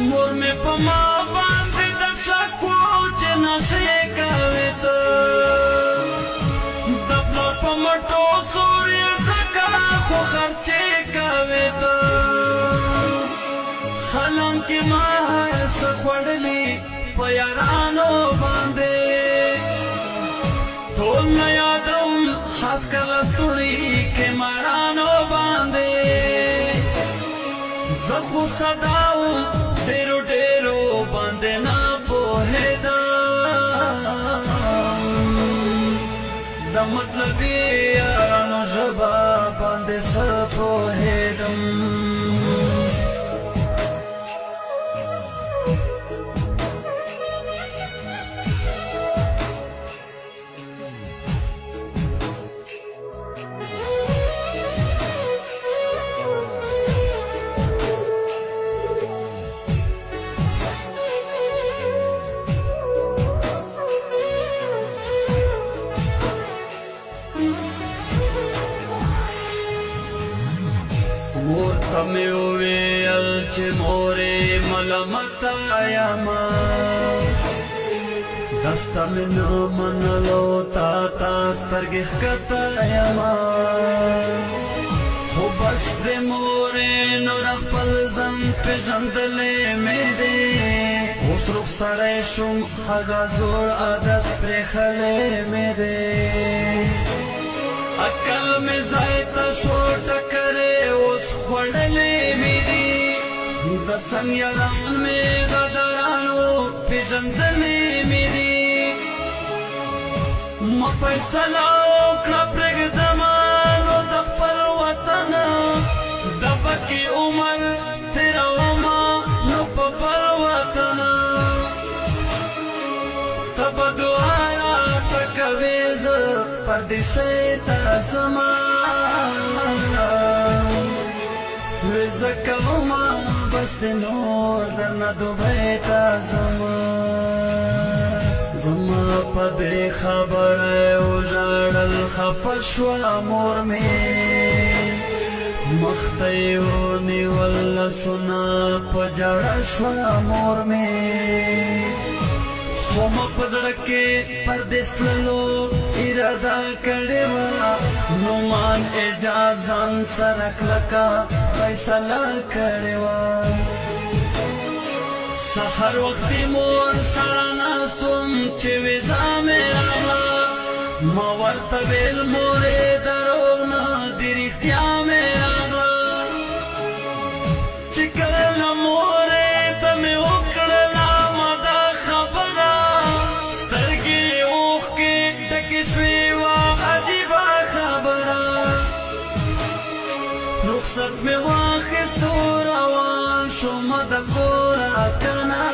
مور مې په ما باندې د شکو چې نشې کوي ته د پلار په مټو سور یې ځکه خو خرچې کوي ته حالانکې ما هر څه خوړلي په یارانو باندې ټول نه یادوم خاص کله ستړي کې مارانو باندې زه خو صداوم ډېرو ډېرو باندې نه پوهېدم د مطلبي یارانو ژبه باندې څه پوهېدم مور ته مې وویل چې مورې ملامته یمه دسته مې نه منلو تا سترګې ښکته یمه خو بس دې مورې نور خپل ځان پېژندلی مې دی اوس رخساری شوم هغه زوړ عادت پرېښلی مې دی عقل مې ځای ته شو ټکرې اوس خوړلې مې دي د سنګ یاران مې غدارانو پېژندلې مې دي ما فیصله وکړه پرېږدمه نو د خپل وطن د پکې عمر تېرومه نو په بل وطن ته به دعا راته کوې زه پردیسۍ ته ځمه وې زه کومه بس دې نور درنه دوبۍ ته ځمه زما په دې خبره وژړل خفه شوه مور مې مخ ته یې ونیول لاسونه په ژړا شوه مور مې خو ما په زړه کې پردیس تللو اراده کړې وه نومان اعجاز ځان سره کلکه فیصله کړې وه سحر وختي مور سره ناست وم چې ویزا مې راغله ما ورته ویل مورې دروغ نه دي رښتیا مې راغله چې کله مورې ته مې وکړله ما دا خبره سترګې اوښکې ډکې شوې وه عجیبه خبره رخصت مې واخیستو روان شوم د کوره کنه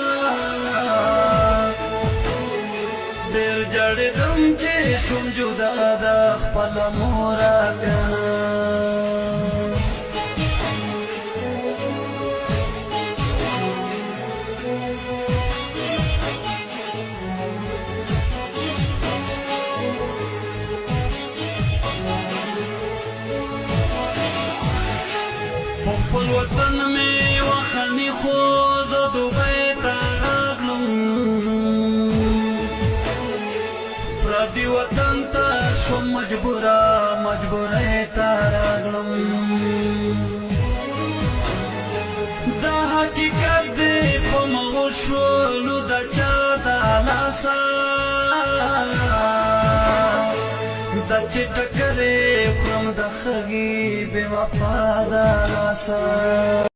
ډېر ژړېدم چې شوم جدا د خپله موره کنه خپل وطن مې وخلني خو زه دوبۍ ته راغلم پردي وطن ته شوم مجبورۍ ته راغلم دا حقیقت دی په مغو شولو د چا د لاسه دا چې ټکرې خورم د خږي بې وفا د لاسه